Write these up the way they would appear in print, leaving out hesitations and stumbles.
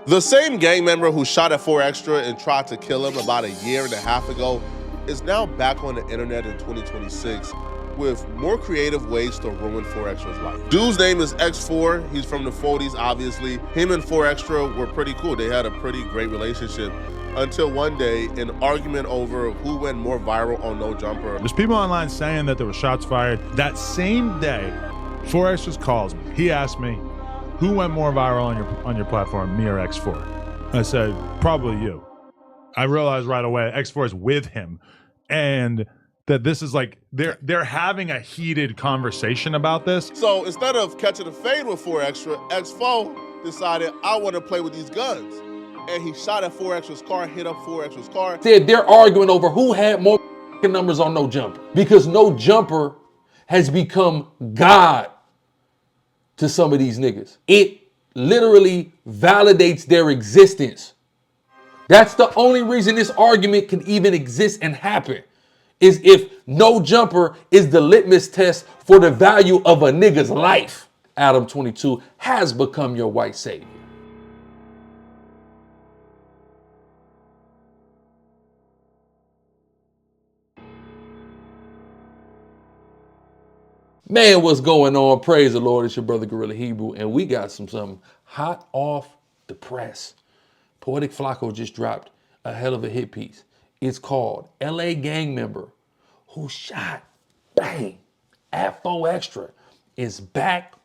The same gang member who shot at 4XTRA and tried to kill him about a year and a half ago is now back on the internet in 2026 with more creative ways to ruin 4XTRA's life. Dude's name is X4. He's from the 40s, obviously. Him and 4XTRA were pretty cool. They had a pretty great relationship until one day, an argument over who went more viral on No Jumper. There's people online saying that there were shots fired. That same day, 4XTRAS calls me. He asked me, who went more viral on your platform, me or X4? I said, probably you. I realized right away X4 is with him, and that this is like they're having a heated conversation about this. So instead of catching a fade with 4XTRA, X4 decided, I want to play with these guns. And he shot at 4XTRA's car, hit up 4XTRA's car. They're arguing over who had more numbers on No Jumper, because No Jumper has become God to some of these niggas. It literally validates their existence. That's the only reason this argument can even exist and happen, is if No Jumper is the litmus test for the value of a nigga's life. Adam 22 has become your white savior. Man, what's going on? Praise the Lord. It's your brother GRLA Hebrew, and we got something hot off the press. Poetic Flacco just dropped a hell of a hit piece. It's called LA Gang Member Who Shot Bang at 4XTRA is back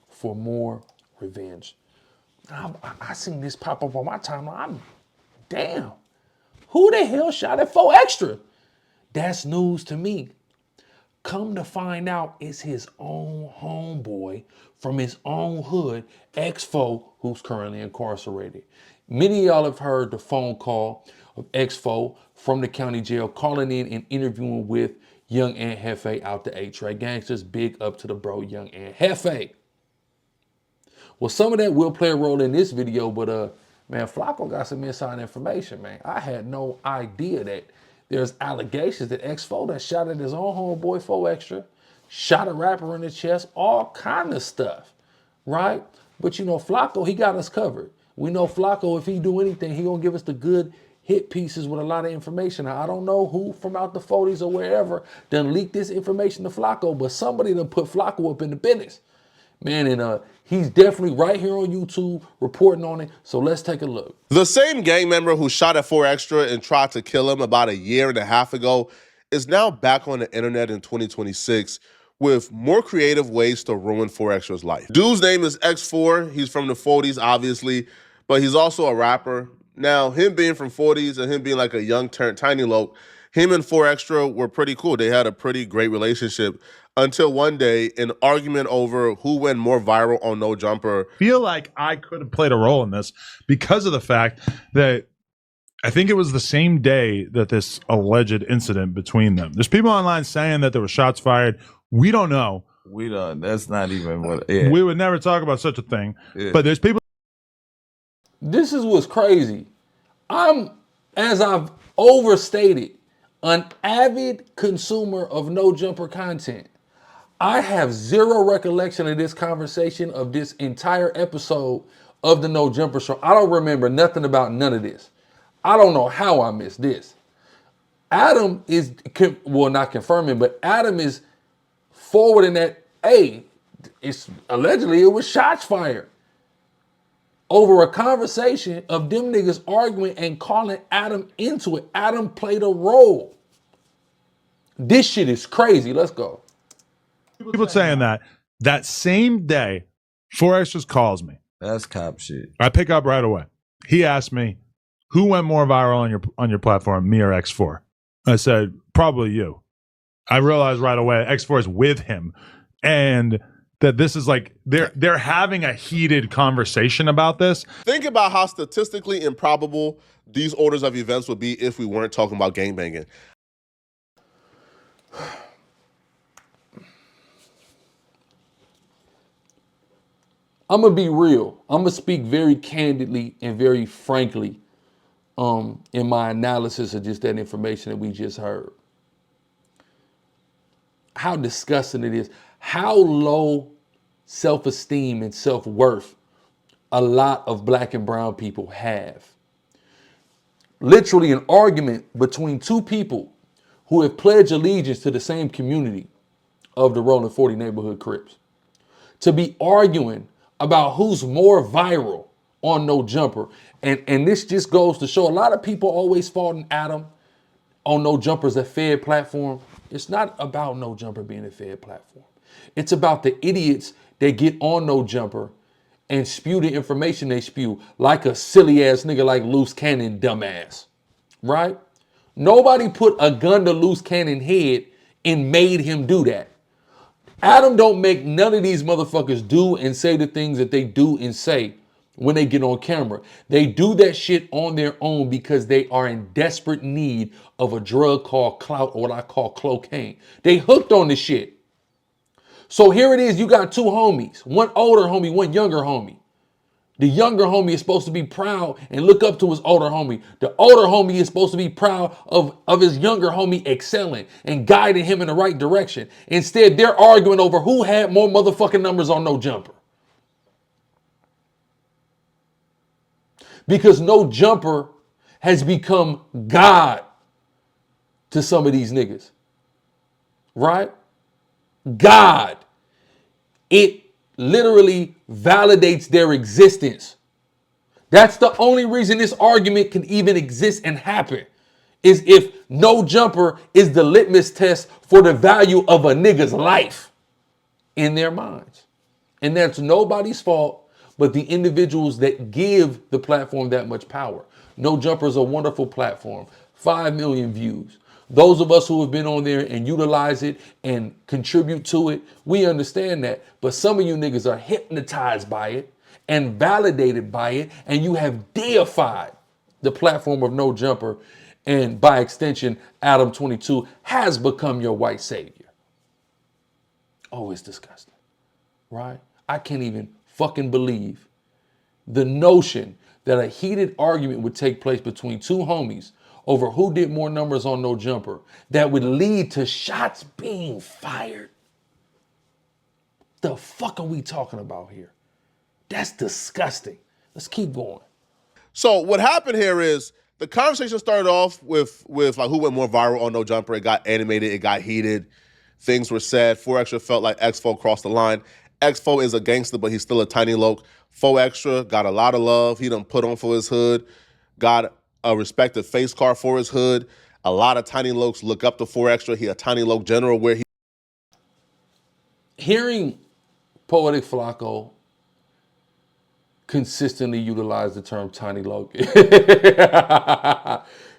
for more revenge. I seen this pop up on my timeline. Damn, who the hell shot at 4XTRA? That's news to me. Come to find out, it's his own homeboy from his own hood, X4, who's currently incarcerated. Many of y'all have heard the phone call of X4 from the county jail calling in and interviewing with Young and Hefe out the A-Tray Gangsters. Big up to the bro, Young and Hefe. Well, some of that will play a role in this video, but man, Flacco got some inside information, man. I had no idea that there's allegations that X4 that shot at his own homeboy 4XTRA, shot a rapper in the chest, all kind of stuff, right? But you know, Flacco, he got us covered. We know Flacco, if he do anything, he gonna give us the good hit pieces with a lot of information. Now, I don't know who from out the 40s or wherever done leaked this information to Flacco, but somebody done put Flacco up in the business. Man, and he's definitely right here on YouTube reporting on it, so let's take a look. The same gang member who shot at 4XTRA and tried to kill him about a year and a half ago is now back on the internet in 2026 with more creative ways to ruin 4XTRA's life. Dude's name is X4. He's from the 40s, obviously, but he's also a rapper. Now, him being from 40s and him being like a young tiny loc, him and 4XTRA were pretty cool. They had a pretty great relationship until one day, an argument over who went more viral on No Jumper. Feel like I could have played a role in this because of the fact that I think it was the same day that this alleged incident between them. There's people online saying that there were shots fired. We don't know. We don't. That's not even what. Yeah. We would never talk about such a thing. Yeah. But there's people. This is what's crazy. I'm, as I've overstated, an avid consumer of No Jumper content. I have zero recollection of this conversation, of this entire episode of the No Jumper show. I don't remember nothing about none of this. I don't know how I missed this. Adam is, well, not confirming, but Adam is forwarding that, hey, it's allegedly it was shots fired over a conversation of them niggas arguing and calling Adam into it. Adam played a role. This shit is crazy. Let's go. People saying that same day, 4XTRAS calls me. That's cop shit. I pick up right away. He asked me, who went more viral on your platform, me or X4? I said, probably you. I realized right away X4 is with him, and that this is like they're having a heated conversation about this. Think about how statistically improbable these orders of events would be if we weren't talking about gangbanging. I'm gonna be real. I'm gonna speak very candidly and very frankly in my analysis of just that information that we just heard. How disgusting it is. How low self-esteem and self-worth a lot of black and brown people have. Literally an argument between two people who have pledged allegiance to the same community of the Rollin 40 neighborhood Crips. To be arguing about who's more viral on No Jumper. And this just goes to show a lot of people always faulting Adam on No Jumper's a Fed platform. It's not about No Jumper being a Fed platform. It's about the idiots that get on No Jumper and spew the information they spew like a silly ass nigga like Loose Cannon dumbass, right? Nobody put a gun to Loose Cannon head and made him do that. Adam don't make none of these motherfuckers do and say the things that they do and say when they get on camera. They do that shit on their own because they are in desperate need of a drug called clout, or what I call cocaine. They hooked on this shit. So here it is, you got two homies, one older homie, one younger homie. The younger homie is supposed to be proud and look up to his older homie. The older homie is supposed to be proud of his younger homie excelling and guiding him in the right direction. Instead, they're arguing over who had more motherfucking numbers on No Jumper. Because No Jumper has become God to some of these niggas. Right? God. It literally validates their existence. That's the only reason this argument can even exist and happen, is if No Jumper is the litmus test for the value of a nigga's life in their minds. And that's nobody's fault but the individuals that give the platform that much power. No Jumper is a wonderful platform. 5 million views. Those of us who have been on there and utilize it and contribute to it, we understand that. But some of you niggas are hypnotized by it and validated by it, and you have deified the platform of No Jumper, and by extension, Adam 22 has become your white savior. Oh, it's disgusting, right? I can't even fucking believe the notion that a heated argument would take place between two homies over who did more numbers on No Jumper that would lead to shots being fired. The fuck are we talking about here? That's disgusting. Let's keep going. So what happened here is the conversation started off with like who went more viral on No Jumper. It got animated, it got heated. Things were said. 4XTRA felt like X4 crossed the line. X4 is a gangster, but he's still a tiny loke. 4XTRA got a lot of love. He done put on for his hood. Got a respected face card for his hood. A lot of tiny lokes look up to 4XTRA. He a tiny loke general where he... Hearing Poetic Flacco consistently utilize the term tiny loke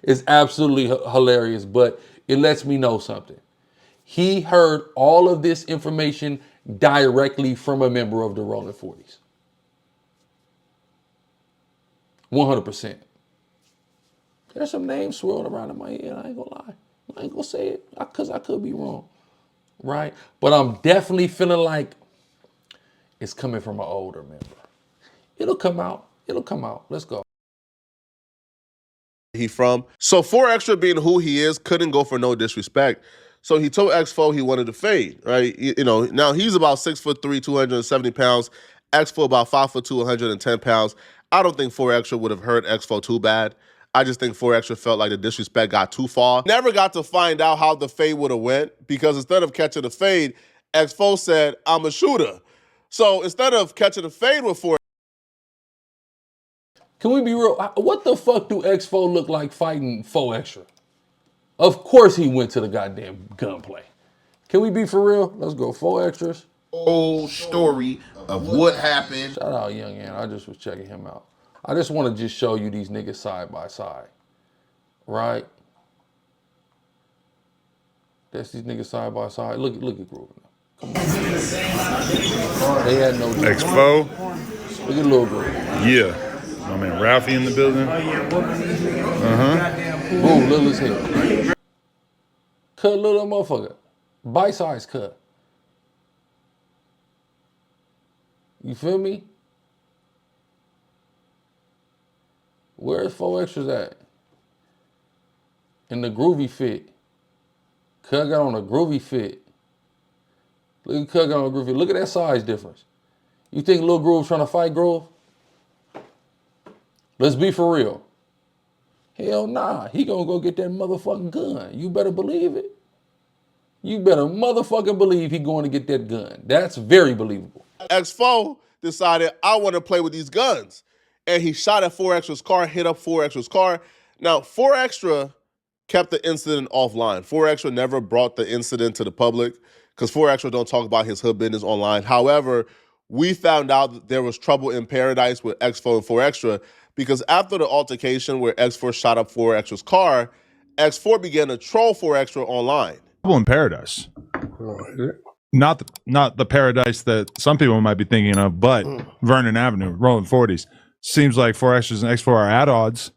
is absolutely hilarious, but it lets me know something. He heard all of this information directly from a member of the Rollin 40s. 100%. There's some names swirling around in my head. I ain't gonna lie. I ain't gonna say it because I could be wrong, right? But I'm definitely feeling like it's coming from an older member. It'll come out. It'll come out. Let's go. He from. So 4XTRA being who he is couldn't go for no disrespect. So he told X4 he wanted to fade, right? You know, now he's about 6'3", 270 pounds. X4 about 5'2", 110 pounds. I don't think 4XTRA would have hurt X4 too bad. I just think 4XTRA felt like the disrespect got too far. Never got to find out how the fade would have went, because instead of catching the fade, X4 said, I'm a shooter. So instead of catching the fade with 4XTRA, Can we be real? What the fuck do X4 look like fighting 4XTRA? Of course he went to the goddamn gunplay. Can we be for real? Let's go. 4XTRAs. Whole story of what happened. Shout out Young Ant. I just was checking him out. I just want to just show you these niggas side by side. Right? That's these niggas side by side. Look at Groove now. Come on. They had no Expo. Look at Lil Groove. Yeah. My man Ralphie in the building. Groove little as hell. Cut little motherfucker. Bite size cut. You feel me? Where's 4XTRAs at? In the groovy fit. Cut got on a groovy fit. Look at Cut got on a groovy fit. Look at that size difference. You think Lil Groove trying to fight Groove? Let's be for real. Hell nah, he gonna go get that motherfucking gun. You better believe it. You better motherfucking believe he going to get that gun. That's very believable. X4 decided, I want to play with these guns. And he shot at 4XTRA's car, hit up 4XTRA's car. Now, 4XTRA kept the incident offline. 4XTRA never brought the incident to the public because 4XTRA don't talk about his hood business online. However, we found out that there was trouble in paradise with X4 and 4XTRA because after the altercation where X4 shot up 4XTRA's car, X4 began to troll 4XTRA online. Trouble in paradise. Not the paradise that some people might be thinking of, but Vernon Avenue, Rollin 40s. Seems like 4XTRAs and X4 are at odds.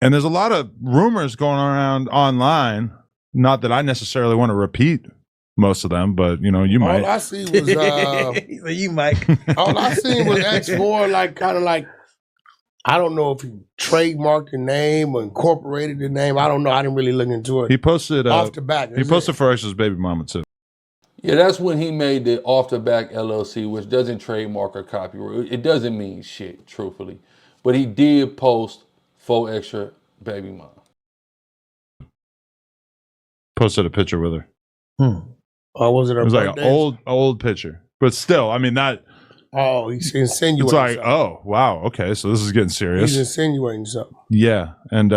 And there's a lot of rumors going around online. Not that I necessarily want to repeat most of them, but you know, you might. All I see was you might. all I seen was X4, like kind of like, I don't know if he trademarked the name or incorporated the name. I don't know. I didn't really look into it. He posted off the back. He posted 4XTRA's baby mama too. Yeah, that's when he made the Off the Back LLC, which doesn't trademark or copyright. It doesn't mean shit, truthfully. But he did post 4XTRA baby mom. Posted a picture with her. Oh, was it? It was like an old picture, but still, I mean that. Oh, he's insinuating. It's like, something. oh wow, okay, so this is getting serious. He's insinuating something. Yeah, and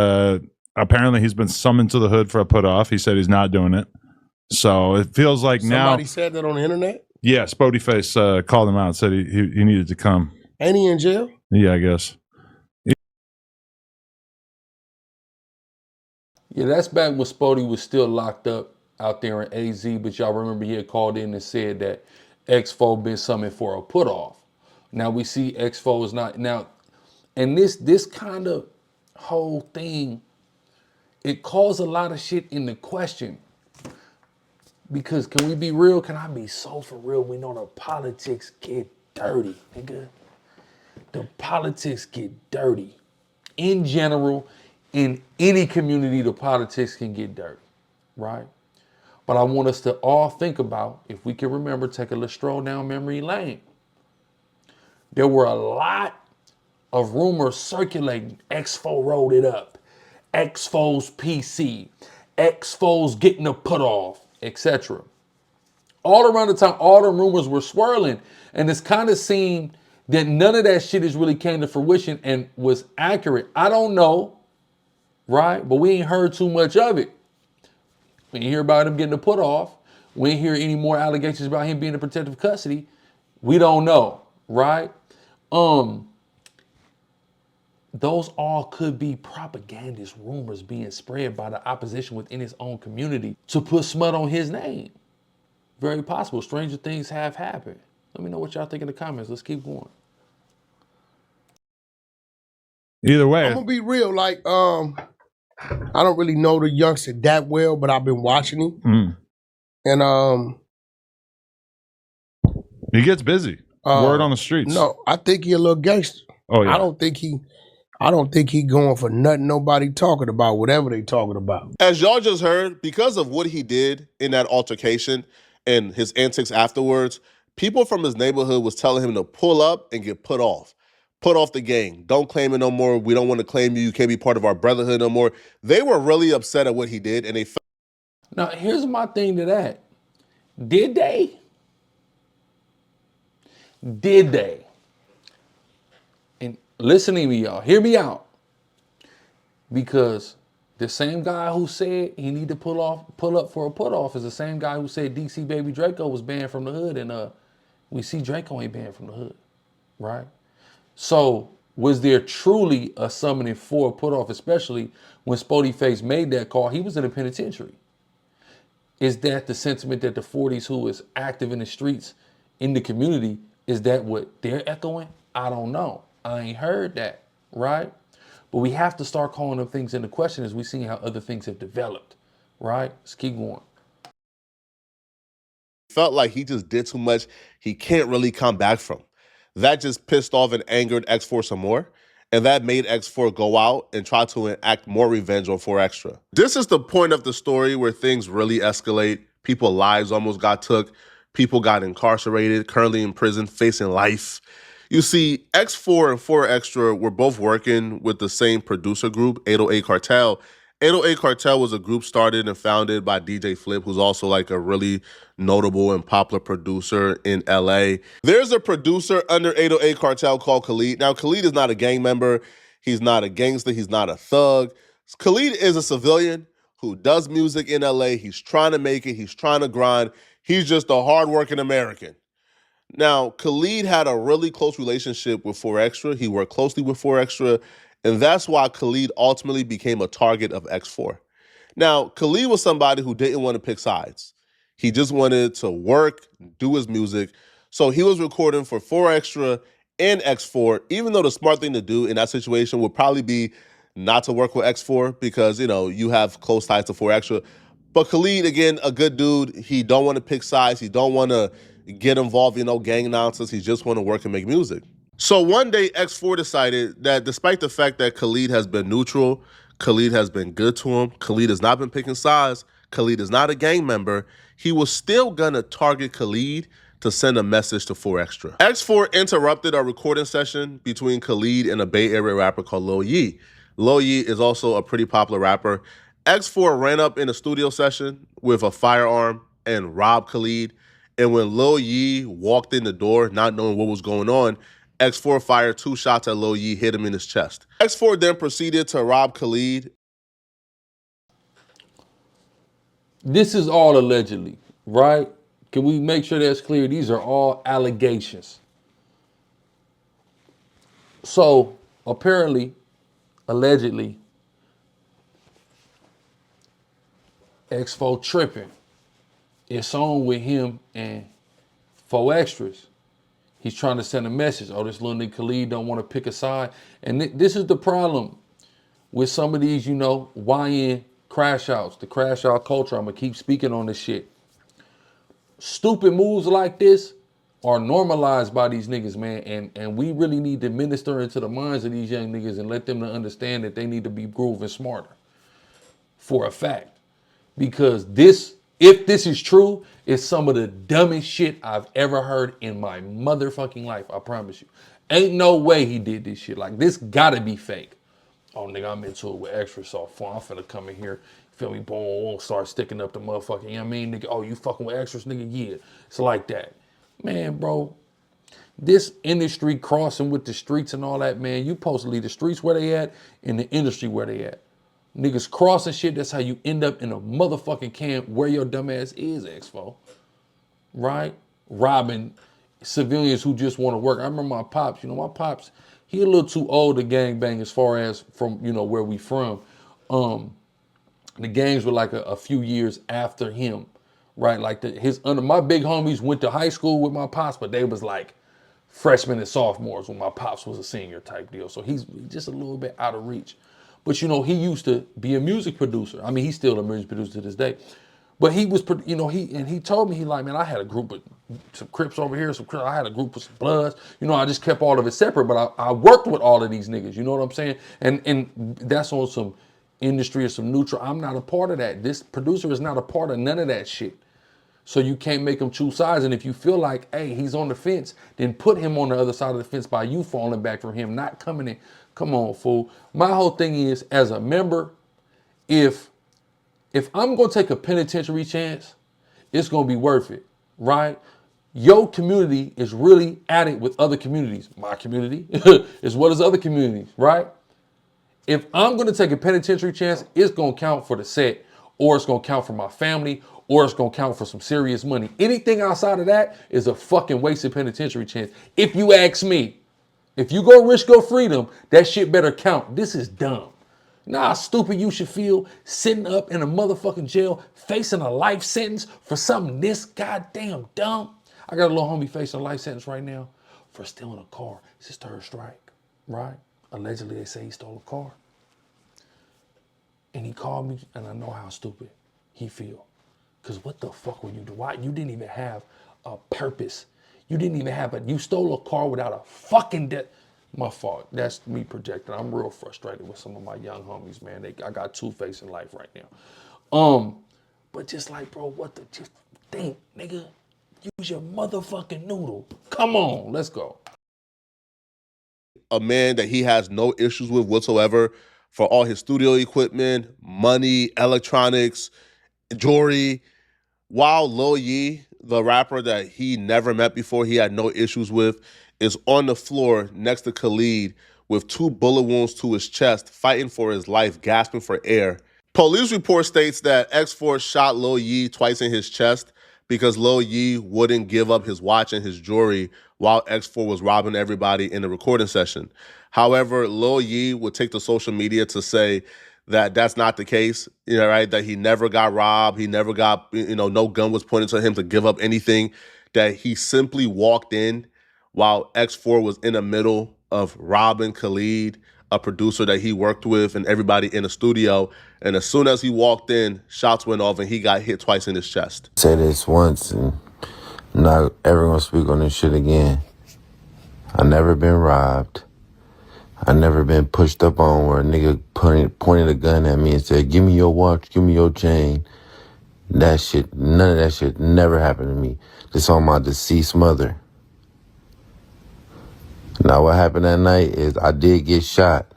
apparently he's been summoned to the hood for a put off. He said he's not doing it. So it feels like Somebody said that on the internet? Yeah, Spody Face called him out, said he needed to come. Ain't he in jail? Yeah, I guess. Yeah, that's back when Spody was still locked up out there in AZ, but y'all remember he had called in and said that X4 been summoned for a put off. Now we see X4 is not now, and this kind of whole thing, it calls a lot of shit into question. Because can we be real? Can I be so for real? We know the politics get dirty, nigga. The politics get dirty. In general, in any community, the politics can get dirty, right? But I want us to all think about, if we can remember, take a little stroll down memory lane. There were a lot of rumors circulating. X4 rolled it up. X4's PC. X4's getting a put off, etc. All around the time, all the rumors were swirling, and it's kind of seemed that none of that shit has really came to fruition and was accurate. I don't know, right? But we ain't heard too much of it. We ain't hear about him getting a put off. We ain't hear any more allegations about him being in protective custody. We don't know, right? Those all could be propagandist rumors being spread by the opposition within his own community to put smut on his name. Very possible. Stranger things have happened. Let me know what y'all think in the comments. Let's keep going. Either way, I'm gonna be real. Like, I don't really know the youngster that well, but I've been watching him, and he gets busy. Word on the streets. No, I think he a little gangster. Oh yeah. I don't think he going for nothing nobody talking about, whatever they talking about. As y'all just heard, because of what he did in that altercation and his antics afterwards, people from his neighborhood was telling him to pull up and get put off. Put off the gang. Don't claim it no more. We don't want to claim you. You can't be part of our brotherhood no more. They were really upset at what he did, and they felt. Now, here's my thing to that. Did they? Did they? And listen to me, y'all. Hear me out. Because the same guy who said he need to pull up for a put off is the same guy who said DC Baby Draco was banned from the hood, and we see Draco ain't banned from the hood, right? So was there truly a summoning for a put off, especially when Spody Face made that call? He was in a penitentiary. Is that the sentiment that the 40s who is active in the streets, in the community, is that what they're echoing? I don't know. I ain't heard that, right? But we have to start calling them things into question as we see how other things have developed, right? Let's keep going. Felt like he just did too much he can't really come back from. That just pissed off and angered X4 some more. And that made X4 go out and try to enact more revenge on 4XTRA. This is the point of the story where things really escalate. People's lives almost got took. People got incarcerated, currently in prison, facing life. You see, X4 and 4XTRA were both working with the same producer group, 808 Cartel. 808 Cartel was a group started and founded by DJ Flip, who's also like a really notable and popular producer in LA. There's a producer under 808 Cartel called Khalid. Now, Khalid is not a gang member. He's not a gangster. He's not a thug. Khalid is a civilian who does music in LA. He's trying to make it. He's trying to grind. He's just a hardworking American. Now, Khalid had a really close relationship with 4XTRA. He worked closely with 4XTRA, and that's why Khalid ultimately became a target of X4. Now, Khalid was somebody who didn't want to pick sides. He just wanted to work, do his music. So he was recording for 4XTRA and X4, even though the smart thing to do in that situation would probably be not to work with X4 because, you know, you have close ties to 4XTRA. But Khalid, again, a good dude. He don't want to pick sides. He don't want to get involved in gang nonsense. He just want to work and make music. So one day, X4 decided that despite the fact that Khalid has been neutral, Khalid has been good to him, Khalid has not been picking sides, Khalid is not a gang member, he was still gonna target Khalid to send a message to 4XTRA. X4 interrupted a recording session between Khalid and a Bay Area rapper called Lil Yee. Lil Yee is also a pretty popular rapper. X4 ran up in a studio session with a firearm and robbed Khalid. And when Lil Yee walked in the door, not knowing what was going on, X4 fired 2 shots at Lil Yee, hit him in his chest. X4 then proceeded to rob Khalid. This is all allegedly, right? Can we make sure that's clear? These are all allegations. So apparently, allegedly, X4 tripping. It's on with him and 4XTRAS. He's trying to send a message. Oh, this little nigga Khalid don't want to pick a side. And this is the problem with some of these, you know, YN crash outs, the crash out culture. I'm going to keep speaking on this shit. Stupid moves like this are normalized by these niggas, man. And we really need to minister into the minds of these young niggas and let them to understand that they need to be grooving smarter. For a fact. Because this, if this is true, it's some of the dumbest shit I've ever heard in my motherfucking life. I promise you. Ain't no way he did this shit. Like, this gotta be fake. Oh, nigga, I'm into it with extra soft fun. I'm finna come in here, feel me, boom, start sticking up the motherfucking, you know what I mean, nigga? Oh, you fucking with extras, nigga? Yeah. It's like that. Man, bro, this industry crossing with the streets and all that, man, you supposed to leave the streets where they at and the industry where they at. Niggas crossing shit, that's how you end up in a motherfucking camp where your dumb ass is, Expo. Right? Robbing civilians who just want to work. I remember my pops, you know, my pops, he a little too old to gangbang as far as from, you know, where we from. The gangs were like a few years after him, right? Like my big homies went to high school with my pops, but they was like freshmen and sophomores when my pops was a senior type deal. So he's just a little bit out of reach. But, you know, he used to be a music producer. I mean, he's still a music producer to this day. But he was, you know, he told me, he like, man, I had a group of some Crips over here, some Crips, I had a group of some Bloods. You know, I just kept all of it separate, but I worked with all of these niggas, you know what I'm saying? And that's on some industry or some neutral. I'm not a part of that. This producer is not a part of none of that shit. So you can't make him choose sides. And if you feel like, hey, he's on the fence, then put him on the other side of the fence by you falling back from him, not coming in. Come on, fool. My whole thing is, as a member, if I'm going to take a penitentiary chance, it's going to be worth it, right? Your community is really at it with other communities. My community, as well as other communities, right? If I'm going to take a penitentiary chance, it's going to count for the set, or it's going to count for my family, or it's going to count for some serious money. Anything outside of that is a fucking wasted penitentiary chance. If you ask me, if you go risk your freedom, that shit better count. This is dumb. Nah, stupid you should feel sitting up in a motherfucking jail facing a life sentence for something this goddamn dumb. I got a little homie facing a life sentence right now for stealing a car. It's his third strike, right? Allegedly, they say he stole a car. And he called me, and I know how stupid he feel. Because what the fuck were you doing? Why? You didn't even have a purpose. You didn't even have you stole a car without a fucking debt. My fault. That's me projecting. I'm real frustrated with some of my young homies, man. I got two facing life right now. But just like, bro, just think, nigga. Use your motherfucking noodle. Come on, let's go. a man that he has no issues with whatsoever for all his studio equipment, money, electronics, jewelry, while Lil Yee, the rapper that he never met before, he had no issues with, is on the floor next to Khalid with 2 bullet wounds to his chest, fighting for his life, gasping for air. Police report states that X4 shot Lil Yee twice in his chest because Lil Yee wouldn't give up his watch and his jewelry while X4 was robbing everybody in the recording session. However, Lil Yee would take to social media to say that that's not the case, right? That he never got robbed. He never got, no gun was pointed to him to give up anything. That he simply walked in while X4 was in the middle of robbing Khalid, a producer that he worked with, and everybody in the studio. And as soon as he walked in, shots went off and he got hit twice in his chest. Say this once and I'm not ever gonna speak on this shit again. I never been robbed. I never been pushed up on where a nigga pointed a gun at me and said, give me your watch, give me your chain. That shit, none of that shit never happened to me. This on my deceased mother. Now what happened that night is I did get shot.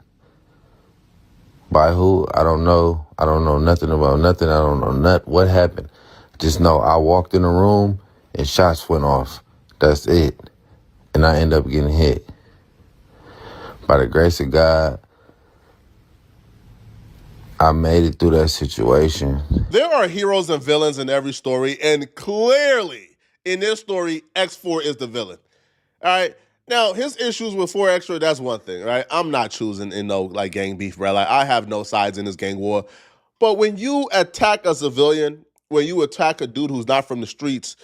By who? I don't know. I don't know nothing about nothing. I don't know what happened. Just know I walked in the room and shots went off. That's it. And I end up getting hit. By the grace of God, I made it through that situation. There are heroes and villains in every story, and clearly in this story, X4 is the villain. All right. Now, his issues with 4XTRA, that's one thing, right? I'm not choosing in no gang beef, right? I have no sides in this gang war. But when you attack a civilian, when you attack a dude who's not from the streets,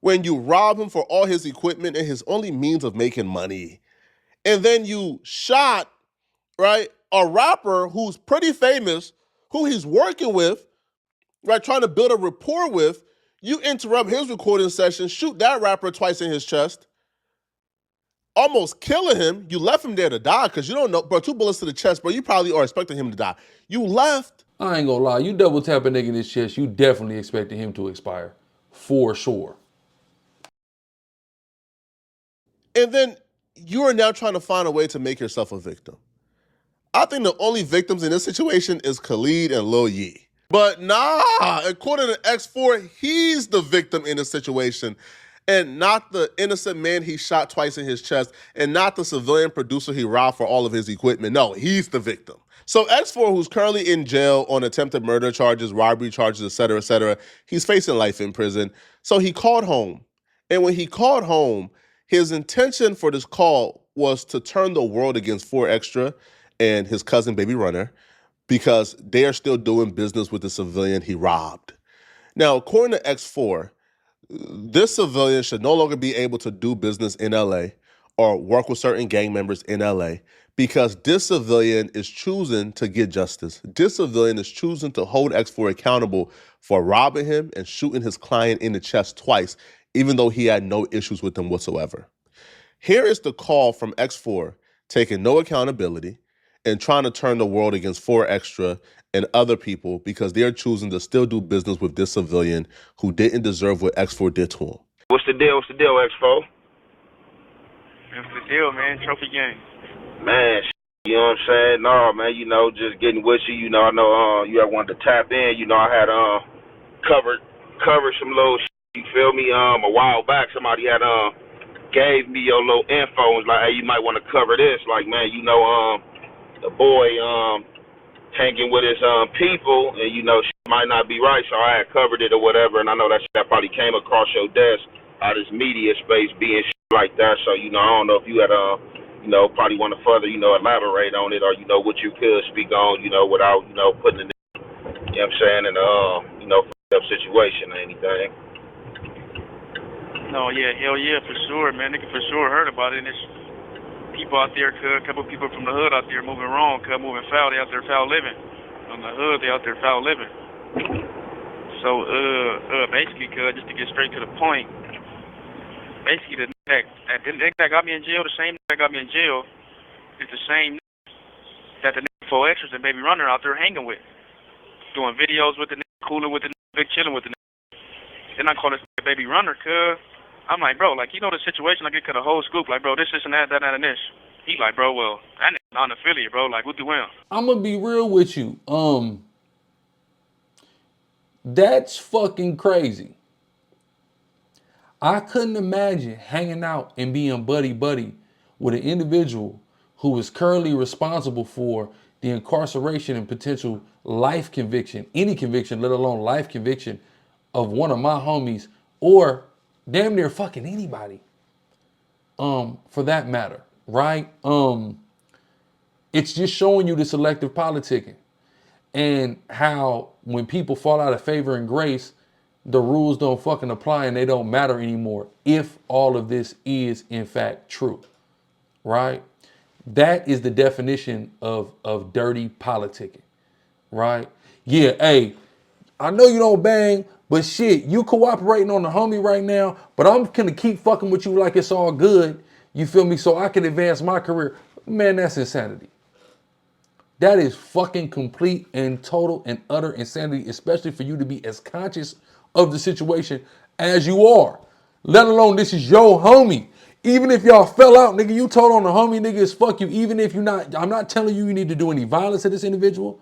when you rob him for all his equipment and his only means of making money, and then you shot, right, a rapper who's pretty famous, who he's working with, right, trying to build a rapport with, you interrupt his recording session, shoot that rapper twice in his chest, almost killing him. You left him there to die because you don't know, bro, 2 bullets to the chest, bro, you probably are expecting him to die. You left. I ain't gonna lie, you double tap a nigga in his chest, you definitely expecting him to expire. For sure. And then you are now trying to find a way to make yourself a victim. I think the only victims in this situation is Khalid and Lil Yee. But nah, according to X4, he's the victim in this situation, and not the innocent man he shot twice in his chest, and not the civilian producer he robbed for all of his equipment. No, he's the victim. So X4, who's currently in jail on attempted murder charges, robbery charges, et cetera, he's facing life in prison. So he called home. And when he called home, his intention for this call was to turn the world against 4XTRA and his cousin Baby Runner, because they are still doing business with the civilian he robbed. Now, according to X4, this civilian should no longer be able to do business in LA or work with certain gang members in LA because this civilian is choosing to get justice. This civilian is choosing to hold X4 accountable for robbing him and shooting his client in the chest twice, even though he had no issues with them whatsoever. Here is the call from X4, taking no accountability and trying to turn the world against 4XTRA and other people because they're choosing to still do business with this civilian who didn't deserve what X4 did to him. What's the deal? What's the deal, X4? What's the deal, man? Trophy game. Man, you know what I'm saying? No, man, just getting with you. I know you had wanted to tap in. I had covered some little you feel me? A while back, somebody had gave me your little info and was like, hey, you might want to cover this. Like, man, the boy hanging with his people, and shit might not be right, so I had covered it or whatever. And I know that probably came across your desk out of this media space being shit like that. So I don't know if you had probably want to further elaborate on it, or what you could speak on without putting it in, you know what I'm saying, in a situation or anything. No, yeah, hell yeah, for sure, man. Nigga for sure heard about it. And it's people out there, a couple people from the hood out there moving wrong, moving foul. They out there foul living. On the hood, they out there foul living. So, basically, just to get straight to the point, basically the nigga that got me in jail, the same nigga that got me in jail, is the same that the nigga 4XTRAS and Baby Runner out there hanging with, doing videos with the nigga, cooling with the nigga, big chilling with the nigga. Then I call this nigga Baby Runner, I'm like, bro, like, the situation, I get to the whole scoop, like, bro, this and that, and this. He like, bro, well, that nigga non-affiliate, bro. Like, what the hell? I'm gonna be real with you. That's fucking crazy. I couldn't imagine hanging out and being buddy-buddy with an individual who is currently responsible for the incarceration and potential life conviction, any conviction, let alone life conviction, of one of my homies, or damn near fucking anybody, for that matter, right? It's just showing you the selective politicking and how when people fall out of favor and grace, the rules don't fucking apply and they don't matter anymore if all of this is in fact true, right? That is the definition of dirty politicking, right? Yeah, hey, I know you don't bang, but shit, you cooperating on the homie right now, but I'm gonna keep fucking with you like it's all good, you feel me, so I can advance my career. Man, that's insanity. That is fucking complete and total and utter insanity, especially for you to be as conscious of the situation as you are. Let alone this is your homie. Even if y'all fell out, nigga, you told on the homie, nigga, is fuck you. Even if you're not, I'm not telling you you need to do any violence to this individual,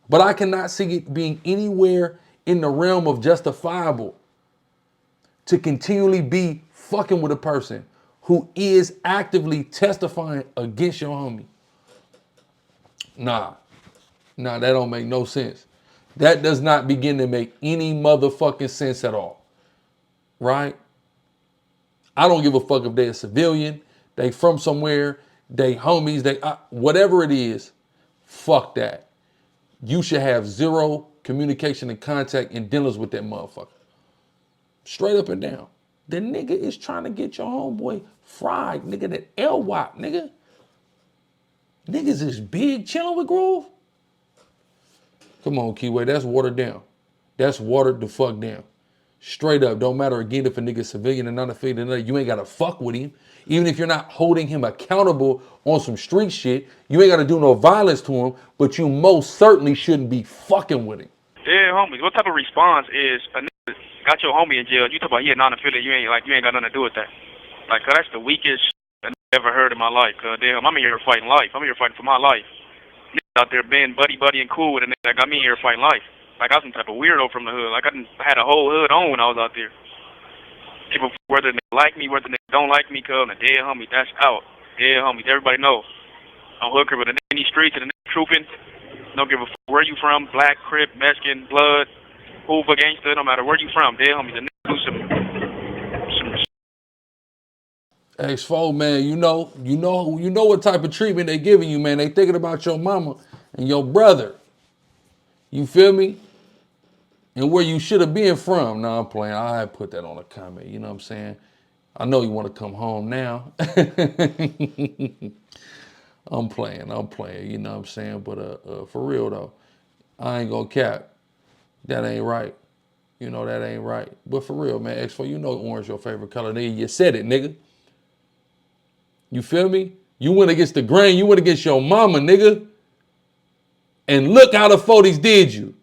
but I cannot see it being anywhere in the realm of justifiable to continually be fucking with a person who is actively testifying against your homie. Nah, that don't make no sense. That does not begin to make any motherfucking sense at all, right? I don't give a fuck if they're a civilian, they from somewhere, they homies, they whatever it is, fuck that. You should have zero communication and contact and dealings with that motherfucker. Straight up and down. The nigga is trying to get your homeboy fried, nigga, that L-WAP, nigga. Niggas is big chilling with Groove. Come on, Keyway, that's watered down. That's watered the fuck down. Straight up, don't matter again if a nigga's civilian and not affiliated, you ain't gotta fuck with him. Even if you're not holding him accountable on some street shit, you ain't gotta do no violence to him, but you most certainly shouldn't be fucking with him. Yeah, homies. What type of response is a nigga got your homie in jail? You talk about non-affiliate. You ain't got nothing to do with that. Like, cause that's the weakest I ever heard in my life. Cause damn, I'm in here fighting life. I'm here fighting for my life. Niggas out there being buddy and cool with a nigga that got me here fighting life. Like, I was some type of weirdo from the hood. Like, I had a whole hood on when I was out there. People, whether they like me, whether they don't like me, cuz, and dead homie, that's out. Dead homies, everybody know. I'm hooker with a nigga in these streets and a nigga trooping. Don't give a fuck where you from, black, Crip, Mexican, blood, Hoover, gangster, no matter where you from. Dead homies, a nigga do some X4, man, you know what type of treatment they giving you, man. They thinking about your mama and your brother. You feel me? And where you should have been from. No, I'm playing. I put that on a comment. You know what I'm saying? I know you want to come home now. I'm playing. You know what I'm saying? But for real though, I ain't gonna cap. That ain't right. You know that ain't right. But for real, man, X4, you know orange your favorite color. Nigga, you said it, nigga. You feel me? You went against the grain. You went against your mama, nigga. And look how the 40s did you.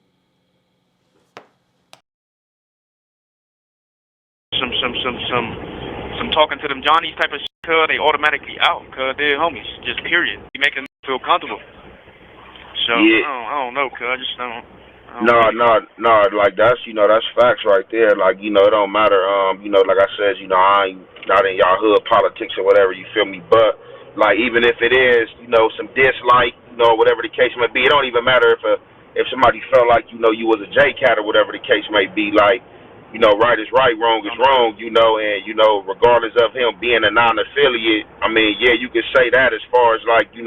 Some talking to them Johnnies type of shit, cuz they automatically out, cuz they're homies, just period. You make them feel comfortable. So Yeah. I don't know, cuz I just don't. No, like that's that's facts right there. Like, it don't matter, like I said, I ain't not in y'all hood politics or whatever, you feel me? But like even if it is, some dislike, whatever the case may be, it don't even matter if somebody felt like, you was a J cat or whatever the case may be, like, right is right, wrong is wrong, and regardless of him being a non affiliate, I mean, yeah, you could say that as far as like, you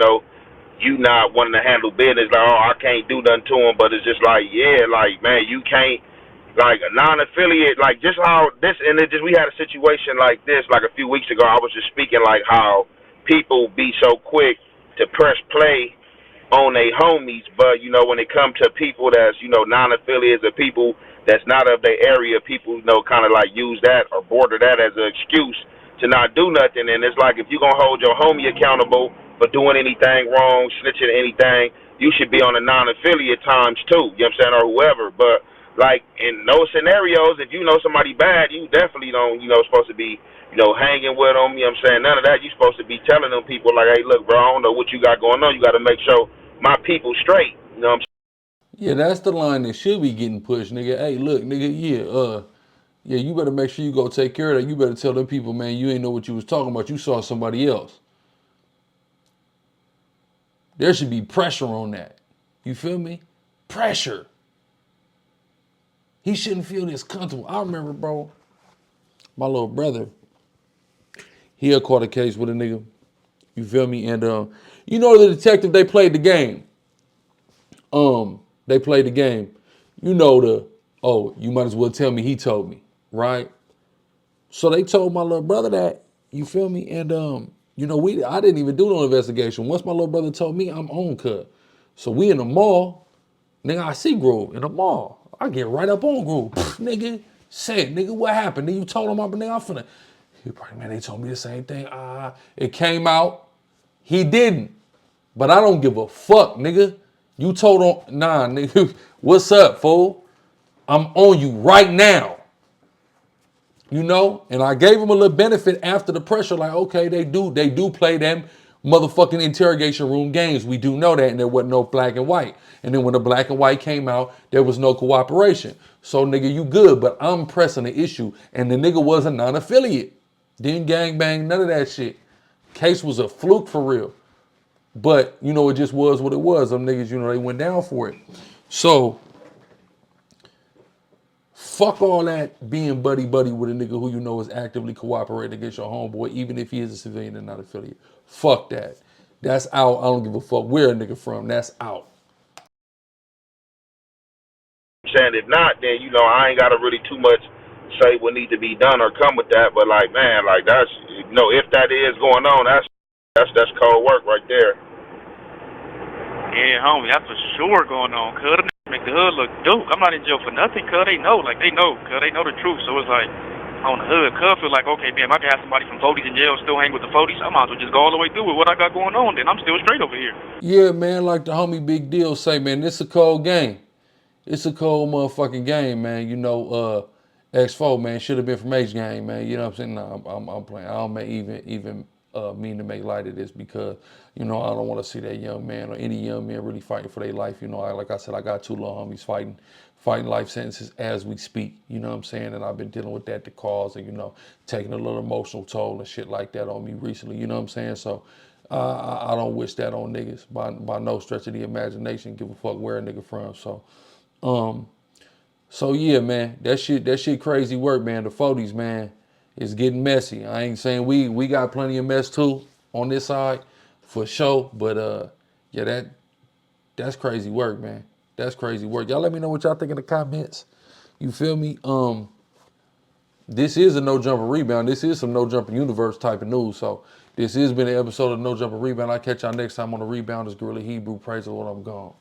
not wanting to handle business, like, oh, I can't do nothing to him, but it's just like, yeah, like, man, you can't, like, a non-affiliate, like, just how this, and it just, we had a situation like this, like, a few weeks ago, I was just speaking, like, how people be so quick to press play on they homies, but, when it comes to people that's, non-affiliates or people that's not of their area, people, kind of, like, use that or border that as an excuse to not do nothing, and it's like, if you're going to hold your homie accountable for doing anything wrong, snitching anything, you should be on a non-affiliate times too, you know what I'm saying, or whoever. But like in those scenarios, if you know somebody bad, you definitely don't, supposed to be, hanging with them. You know what I'm saying? None of that. You supposed to be telling them people like, hey, look, bro, I don't know what you got going on. You got to make sure my people straight. You know what I'm saying? Yeah, that's the line that should be getting pushed, nigga. Hey, look, nigga, yeah, you better make sure you go take care of that. You better tell them people, man, you ain't know what you was talking about. You saw somebody else. There should be pressure on that. You feel me? Pressure. He shouldn't feel this comfortable. I remember, bro, my little brother, he had caught a case with a nigga. You feel me? And you know the detective, they played the game. They played the game. You know you might as well tell me he told me, right? So they told my little brother that, you feel me? And I didn't even do no investigation. Once my little brother told me, I'm on cut. So we in the mall, nigga, I see Groove in the mall. I get right up on Groove. Nigga, say it, nigga, what happened? Then you told him, nigga, I'm finna. He probably, man, they told me the same thing. It came out, he didn't. But I don't give a fuck, nigga. You told on, nah, nigga, what's up, fool? I'm on you right now. And I gave him a little benefit after the pressure, like, okay, they do play them motherfucking interrogation room games. We do know that, and there wasn't no black and white. And then when the black and white came out, there was no cooperation. So, nigga, you good, but I'm pressing the issue. And the nigga was a non-affiliate. Didn't gang bang, none of that shit. Case was a fluke for real. But, it just was what it was. Them niggas, they went down for it. So, fuck all that being buddy-buddy with a nigga who is actively cooperating against your homeboy, even if he is a civilian and not affiliate. Fuck that. That's out. I don't give a fuck where a nigga from. That's out. Saying if not, then I ain't got to really too much say what need to be done or come with that. But like, man, like that's if that is going on, that's cold work right there. Yeah, homie, that's for sure going on, cuz. Make the hood look dope. I'm not in jail for nothing, cuz. They know, cuz. They know the truth. So it's like, on the hood, cuz feel like, okay, man, I can have somebody from 40s in jail still hang with the 40s. I might as well just go all the way through with what I got going on, then I'm still straight over here. Yeah, man, like the homie Big Deal say, man, this a cold game. It's a cold motherfucking game, man. X4, man, should have been from H Gang, man. You know what I'm saying? No, I'm playing. I don't even mean to make light of this because, I don't want to see that young man or any young man really fighting for their life. Like I said, I got two little homies fighting life sentences as we speak. You know what I'm saying? And I've been dealing with that, the cause, and, taking a little emotional toll and shit like that on me recently. You know what I'm saying? So I don't wish that on niggas by no stretch of the imagination. Give a fuck where a nigga from. So yeah, man, that shit crazy work, man. The 40s, man, is getting messy. I ain't saying we got plenty of mess too on this side, for sure. But yeah, that's crazy work, man. That's crazy work. Y'all let me know what y'all think in the comments. You feel me? This is a no jumper rebound. This is some no jumper universe type of news. So this has been an episode of No Jumper Rebound. I'll catch y'all next time on the rebound. It's GRLA Hebrew. Praise the Lord, I'm gone.